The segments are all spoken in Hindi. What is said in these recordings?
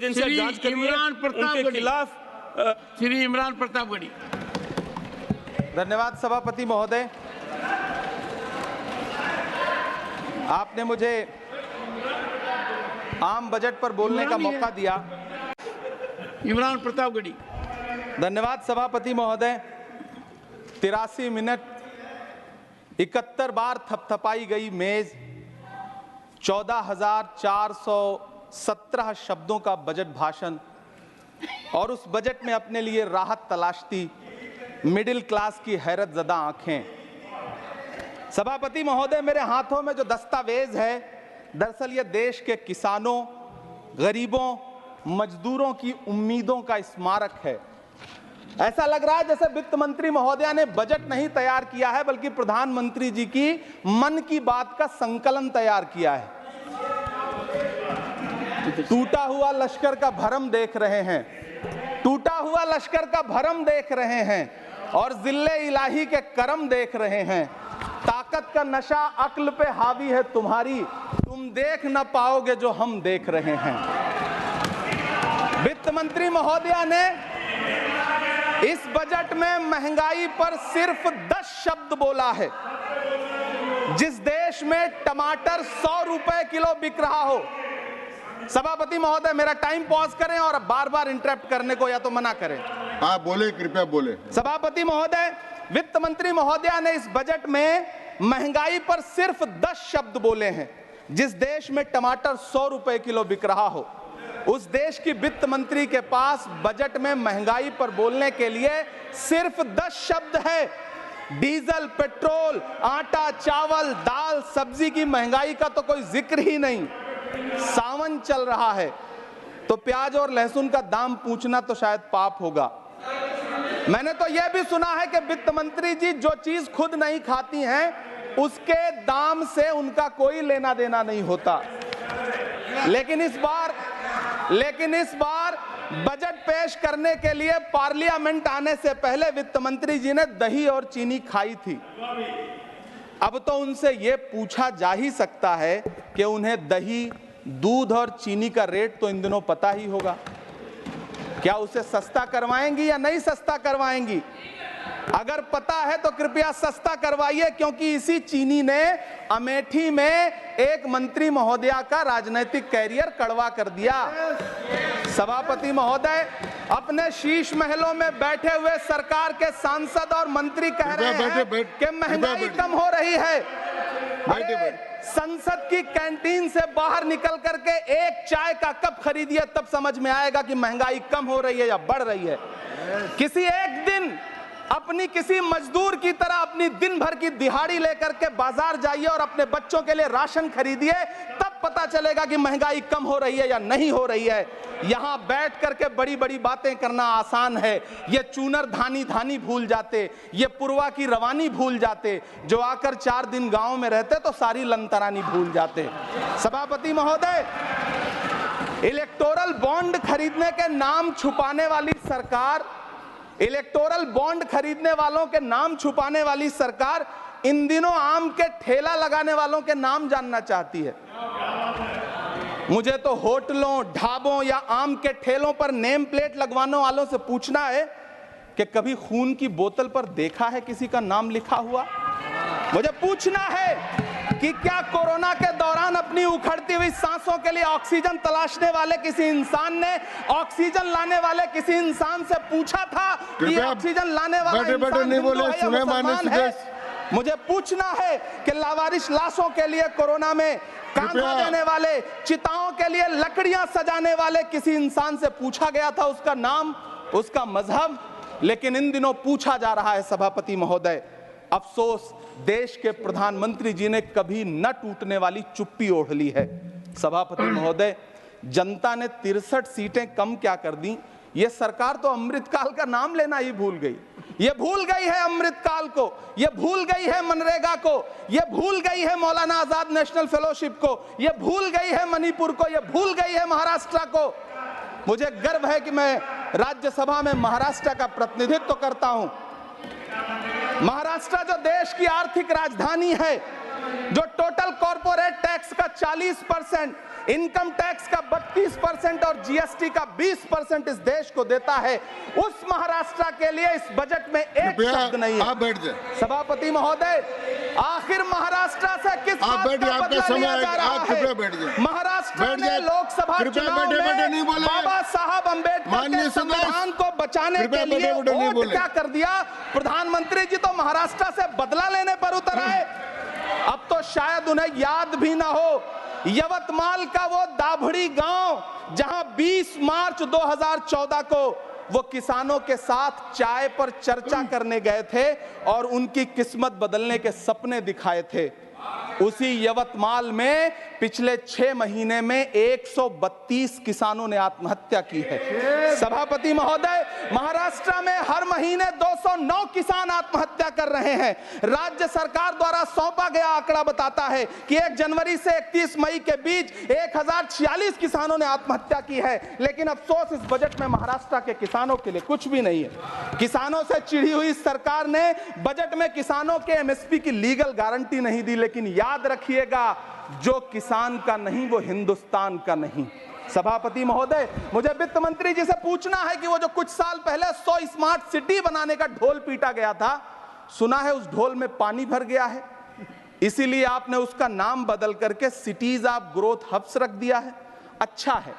एजेंसियां जांच कर रही हैं उनके खिलाफ। श्री इमरान प्रतापगढ़ी। धन्यवाद सभापति महोदय, आपने मुझे आम बजट पर बोलने का मौका दिया। इमरान प्रतापगढ़ी। धन्यवाद सभापति महोदय। 83 मिनट 71 बार थपथपाई गई मेज, 14,417 शब्दों का बजट भाषण और उस बजट में अपने लिए राहत तलाशती मिडिल क्लास की हैरतजदा आंखें। सभापति महोदय, मेरे हाथों में जो दस्तावेज है दरअसल ये देश के किसानों, गरीबों, मजदूरों की उम्मीदों का स्मारक है। ऐसा लग रहा है जैसे वित्त मंत्री महोदया ने बजट नहीं तैयार किया है बल्कि प्रधानमंत्री जी की मन की बात का संकलन तैयार किया है। टूटा हुआ लश्कर का भरम देख रहे हैं, टूटा हुआ लश्कर का भरम देख रहे हैं और जिल्ले इलाही के करम देख रहे हैं। ताकत का नशा अक्ल पे हावी है तुम्हारी, तुम देख न पाओगे जो हम देख रहे हैं। वित्त मंत्री महोदया ने इस बजट में महंगाई पर सिर्फ 10 शब्द बोला है। जिस देश में टमाटर 100 रुपए किलो बिक रहा हो। सभापति महोदय, मेरा टाइम पॉज करें और बार बार इंटरप्ट करने को या तो मना करें। हाँ बोले, कृपया बोले। सभापति महोदय, वित्त मंत्री महोदया ने इस बजट में महंगाई पर सिर्फ 10 शब्द बोले हैं। जिस देश में टमाटर 100 रुपए किलो बिक रहा हो, उस देश की वित्त मंत्री के पास बजट में महंगाई पर बोलने के लिए सिर्फ 10 शब्द है। डीजल, पेट्रोल, आटा, चावल, दाल, सब्जी की महंगाई का तो कोई जिक्र ही नहीं। सावन चल रहा है तो प्याज और लहसुन का दाम पूछना तो शायद पाप होगा। मैंने तो यह भी सुना है कि वित्त मंत्री जी जो चीज खुद नहीं खाती हैं उसके दाम से उनका कोई लेना देना नहीं होता। लेकिन इस बार बजट पेश करने के लिए पार्लियामेंट आने से पहले वित्त मंत्री जी ने दही और चीनी खाई थी। अब तो उनसे यह पूछा जा ही सकता है कि उन्हें दही, दूध और चीनी का रेट तो इन दिनों पता ही होगा। क्या उसे सस्ता करवाएंगी या नहीं सस्ता करवाएंगी? अगर पता है तो कृपया सस्ता करवाइए, क्योंकि इसी चीनी ने अमेठी में एक मंत्री महोदया का राजनीतिक कैरियर कड़वा कर दिया। सभापति महोदय, अपने शीश महलों में बैठे हुए सरकार के सांसद और मंत्री कह रहे हैं कि महंगाई कम हो रही है। संसद की कैंटीन से बाहर निकल करके एक चाय का कप खरीदिए, तब समझ में आएगा कि महंगाई कम हो रही है या बढ़ रही है। किसी एक दिन अपनी किसी मजदूर की तरह अपनी दिन भर की दिहाड़ी लेकर के बाजार जाइए और अपने बच्चों के लिए राशन खरीदिए, तब पता चलेगा कि महंगाई कम हो रही है या नहीं हो रही है। यहां बैठ करके बड़ी बड़ी बातें करना आसान है। ये चूनर धानी धानी भूल जाते, ये पुरवा की रवानी भूल जाते, जो आकर 4 दिन गांव में रहते तो सारी लंतरानी भूल जाते। सभापति महोदय, इलेक्टोरल बॉन्ड खरीदने के नाम छुपाने वाली सरकार, इलेक्टोरल बॉन्ड खरीदने वालों के नाम छुपाने वाली सरकार इन दिनों आम के ठेला लगाने वालों के नाम जानना चाहती है। मुझे तो होटलों, ढाबों या आम के ठेलों पर नेम प्लेट लगवाने वालों से पूछना है कि कभी खून की बोतल पर देखा है किसी का नाम लिखा हुआ? मुझे पूछना है कि क्या कोरोना के दौरान अपनी उखड़ती हुई सांसों के लिए ऑक्सीजन तलाशने वाले किसी इंसान ने ऑक्सीजन लाने वाले किसी इंसान से पूछा था कि ऑक्सीजन लाने वाला इंसान हिंदू है या मुसलमान है? मुझे पूछना है कि लावारिश लाशों के लिए कोरोना में कांधा देने वाले, चिताओं के लिए लकड़ियां सजाने वाले किसी इंसान से पूछा गया था उसका नाम, उसका मजहब? लेकिन इन दिनों पूछा जा रहा है। सभापति महोदय, अफसोस देश के प्रधानमंत्री जी ने कभी न टूटने वाली चुप्पी ओढ़ ली है। सभापति महोदय, जनता ने 63 सीटें कम क्या कर दी? ये सरकार तो अमृतकाल का नाम लेना ही भूल गई। ये भूल गई है अमृतकाल को, ये भूल गई है मनरेगा को, ये भूल गई है मौलाना आजाद नेशनल फेलोशिप को, ये भूल गई है मणिपुर को, ये भूल गई है महाराष्ट्र को। मुझे गर्व है कि मैं राज्यसभा में महाराष्ट्र का प्रतिनिधित्व करता हूं। महाराष्ट्र जो देश की आर्थिक राजधानी है, जो टोटल कॉर्पोरेट टैक्स का 40%, इनकम टैक्स का 32% और जीएसटी का 20% इस देश को देता है, उस महाराष्ट्र के लिए इस बजट में एक शब्द नहीं है। आप बैठ जाए। सभापति महोदय, आखिर महाराष्ट्र से किस बात का बदला लिया जा रहा है? महाराष्ट्र ने लोकसभा चुनाव में बाबा साहब अम्बेडकर के संविधान को बचाने के लिए वोट क्या कर दिया? प्रधानमंत्री जी तो महाराष्ट्र से बदला लेने पर उतर आए। अब तो शायद उन्हें याद भी ना हो यवतमाल का वो दाभड़ी गांव जहां 20 मार्च 2014 को वो किसानों के साथ चाय पर चर्चा करने गए थे और उनकी किस्मत बदलने के सपने दिखाए थे। उसी यवतमाल में पिछले 6 महीने में 132 किसानों ने आत्महत्या की है। सभापति महोदय, महाराष्ट्र में हर महीने 209 किसान आत्महत्या कर रहे हैं। राज्य सरकार द्वारा सौंपा गया आंकड़ा बताता है कि 1 जनवरी से 31 मई के बीच 1046 किसानों ने आत्महत्या की है। लेकिन अफसोस, इस बजट में महाराष्ट्र के किसानों के लिए कुछ भी नहीं है। किसानों से चिढ़ी हुई सरकार ने बजट में किसानों के एमएसपी की लीगल गारंटी नहीं दी। लेकिन याद रखिएगा, जो किसान का नहीं वो हिंदुस्तान का नहीं। सभापति महोदय, मुझे वित्त मंत्री जी से पूछना है कि वो जो कुछ साल पहले 100 स्मार्ट सिटी बनाने का ढोल पीटा गया था, सुना है उस ढोल में पानी भर गया है, इसीलिए आपने उसका नाम बदल करके सिटीज ऑफ ग्रोथ हब्स रख दिया है। अच्छा है,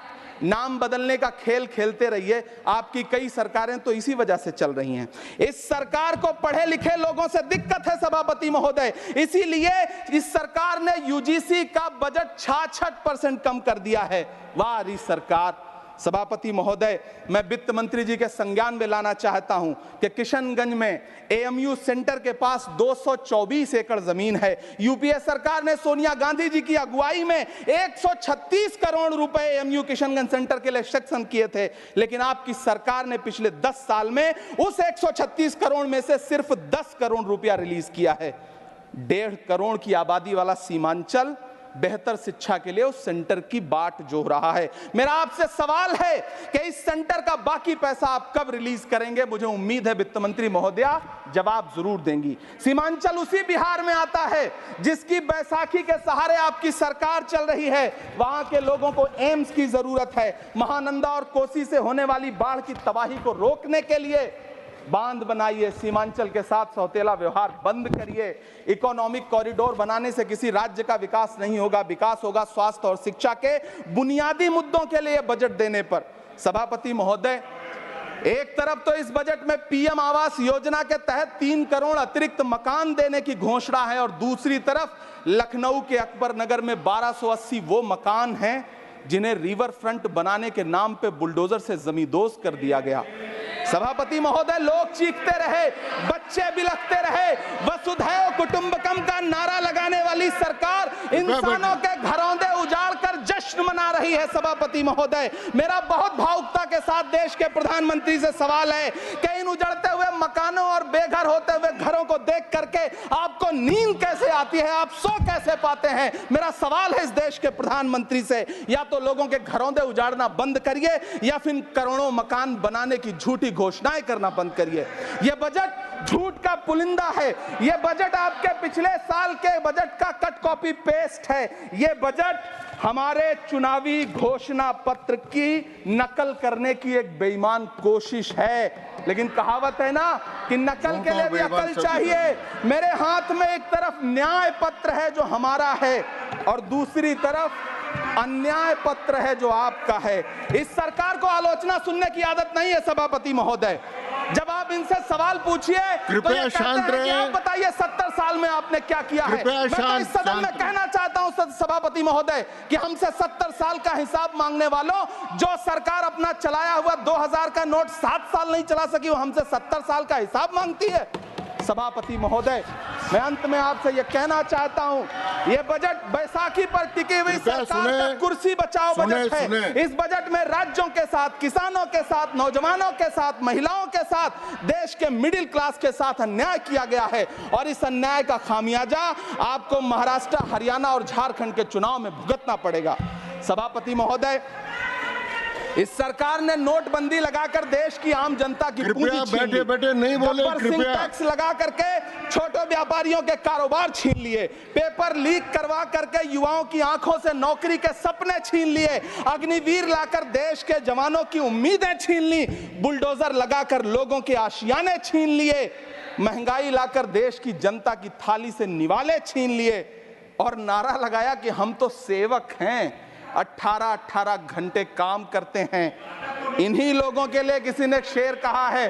नाम बदलने का खेल खेलते रहिए। आपकी कई सरकारें तो इसी वजह से चल रही हैं। इस सरकार को पढ़े लिखे लोगों से दिक्कत है सभापति महोदय, इसीलिए इस सरकार ने यूजीसी का बजट 66% कम कर दिया है। वाह सरकार। सभापति महोदय, मैं वित्त मंत्री जी के संज्ञान में लाना चाहता हूं कि किशनगंज में एएमयू सेंटर के पास 224 एकड़ जमीन है। यूपीए सरकार ने सोनिया गांधी जी की अगुवाई में 136 करोड़ रुपए एएमयू किशनगंज सेंटर के लिए सेक्शन किए थे। लेकिन आपकी सरकार ने पिछले 10 साल में उस 136 करोड़ में से सिर्फ 10 करोड़ रुपया रिलीज किया है। 1.5 करोड़ की आबादी वाला सीमांचल बेहतर शिक्षा के लिए उस सेंटर की बाट जोह रहा है। मेरा आपसे सवाल है कि इस सेंटर का बाकी पैसा आप कब रिलीज करेंगे? मुझे उम्मीद है वित्त मंत्री महोदया जवाब जरूर देंगी। सीमांचल उसी बिहार में आता है जिसकी बैसाखी के सहारे आपकी सरकार चल रही है। वहां के लोगों को एम्स की जरूरत है। महानंदा और कोसी से होने वाली बाढ़ की तबाही को रोकने के लिए बांध बनाइए, सीमांचल के साथ सौतेला व्यवहार बंद करिए। इकोनॉमिक कॉरिडोर बनाने से किसी राज्य का विकास नहीं होगा। विकास होगा स्वास्थ्य और शिक्षा के बुनियादी मुद्दों के लिए बजट देने पर। सभापति महोदय, एक तरफ तो इस बजट में पीएम आवास योजना के तहत 3 करोड़ अतिरिक्त मकान देने की घोषणा है और दूसरी तरफ लखनऊ के अकबर नगर में 1280 वो मकान हैं जिन्हें रिवर फ्रंट बनाने के नाम पे बुलडोजर से जमींदोज कर दिया गया। सभापति महोदय, लोग चीखते रहे, बच्चे बिलखते रहे, वसुधैव कुटुंबकम का नारा लगाने वाली सरकार इंसानों के घरौंदे उजाड़ कर जश्न मना रही है। सभापति महोदय, मेरा बहुत भावुकता के साथ देश के प्रधानमंत्री से सवाल है कि इन उजड़ते हुए मकानों और बेघर होते हुए घरों को देख करके आपको नींद कैसे आती है? आप सो कैसे पाते हैं? मेरा सवाल है इस देश के प्रधानमंत्री से, या तो लोगों के घरौंदे उजाड़ना बंद करिए या फिर करोड़ों मकान बनाने की झूठी घोषणाएं करना बंद करिए। यह बजट झूठ का पुलिंदा है। यह बजट आपके पिछले साल के बजट का कट कॉपी पेस्ट है। यह बजट हमारे चुनावी घोषणा पत्र की नकल करने की एक बेईमान कोशिश है। लेकिन कहावत है ना कि नकल के लिए भी अकल चाहिए। मेरे हाथ में एक तरफ न्याय पत्र है जो हमारा है और दूसरी तरफ अन्याय पत्र है जो आपका है। इस सरकार को आलोचना सुनने की आदत नहीं है सभापति महोदय। जब आप इनसे सवाल पूछिए तो ये शांत रहे। आप बताइए 70 साल में आपने क्या किया है? मैं तो इस सदन में कहना चाहता हूं सभापति महोदय कि हमसे 70 साल का हिसाब मांगने वालों, जो सरकार अपना चलाया हुआ 2000 का नोट 7 साल नहीं चला सकी, वो हमसे 70 साल का हिसाब मांगती है। सभापति महोदय, मैं अंत में आपसे यह कहना चाहता हूं, यह बजट बैसाखी पर टिकी हुई सरकार का कुर्सी बचाओ बजट है। इस बजट में राज्यों के साथ, किसानों के साथ, नौजवानों के साथ, महिलाओं के साथ, देश के मिडिल क्लास के साथ अन्याय किया गया है और इस अन्याय का खामियाजा आपको महाराष्ट्र, हरियाणा और झारखंड के चुनाव में भुगतना पड़ेगा। सभापति महोदय, इस सरकार ने नोटबंदी लगाकर देश की आम जनता की पूंजी कृपया छीन ली। बैठे बैठे नहीं बोले, गब्बर सिंह कृपया। टैक्स लगा करके छोटे व्यापारियों के कारोबार छीन लिए, पेपर लीक करवा करके युवाओं की आंखों से नौकरी के सपने छीन लिए, अग्निवीर लाकर देश के जवानों की उम्मीदें छीन ली, बुलडोजर लगाकर लोगों के आशियाने छीन लिए, महंगाई लाकर देश की जनता की थाली से निवाले छीन लिए और नारा लगाया कि हम तो सेवक हैं, 18-18 घंटे काम करते हैं। इन्हीं लोगों के लिए किसी ने शेर कहा है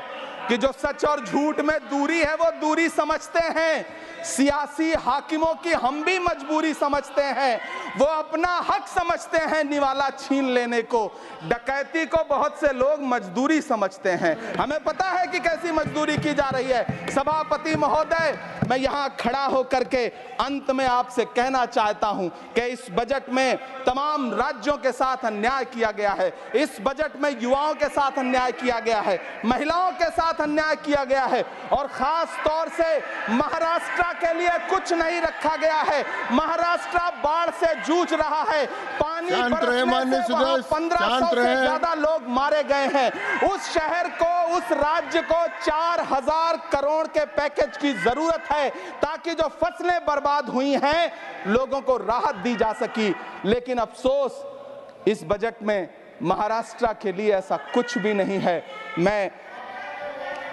कि जो सच और झूठ में दूरी है वो दूरी समझते हैं, सियासी हाकिमों की हम भी मजबूरी समझते हैं, वो अपना हक समझते हैं निवाला छीन लेने को, डकैती को बहुत से लोग मजदूरी समझते हैं। हमें पता है कि कैसी मजदूरी की जा रही है। सभापति महोदय, मैं यहाँ खड़ा होकर के अंत में आपसे कहना चाहता हूँ कि इस बजट में तमाम राज्यों के साथ अन्याय किया गया है, इस बजट में युवाओं के साथ अन्याय किया गया है, महिलाओं के साथ अन्याय किया गया है और खास तौर से महाराष्ट्र के लिए कुछ नहीं रखा गया है। महाराष्ट्र बाढ़ से जूझ रहा है, पानी बरसने से वहां 1500 से ज्यादा लोग मारे गए हैं। उस शहर को, उस राज्य को 4000 करोड़ के पैकेज की जरूरत है ताकि जो फसलें बर्बाद हुई हैं लोगों को राहत दी जा सकी। लेकिन अफसोस इस बजट में महाराष्ट्र के लिए ऐसा कुछ भी नहीं है। मैं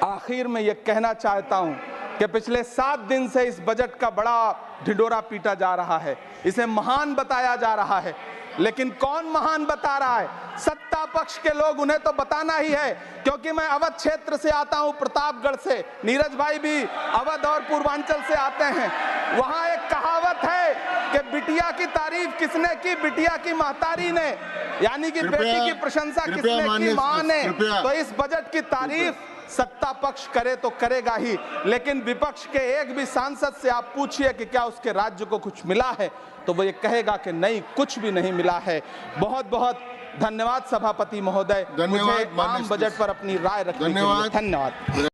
आखिर में यह कहना चाहता हूं कि पिछले 7 दिन से इस बजट का बड़ा ढिंढोरा पीटा जा रहा है, इसे महान बताया जा रहा है, लेकिन कौन महान बता रहा है? सत्ता पक्ष के लोग, उन्हें तो बताना ही है। क्योंकि मैं अवध क्षेत्र से आता हूं, प्रतापगढ़ से, नीरज भाई भी अवध और पूर्वांचल से आते हैं। वहां एक कहावत है कि बिटिया की तारीफ किसने की? बिटिया की महतारी ने, यानी कि बेटी की प्रशंसा किसने की? मां ने। तो इस बजट की तारीफ सत्ता पक्ष करे तो करेगा ही, लेकिन विपक्ष के एक भी सांसद से आप पूछिए कि क्या उसके राज्य को कुछ मिला है, तो वो ये कहेगा कि नहीं, कुछ भी नहीं मिला है। बहुत बहुत धन्यवाद सभापति महोदय, मुझे आम बजट पर अपनी राय रखने के लिए। धन्यवाद।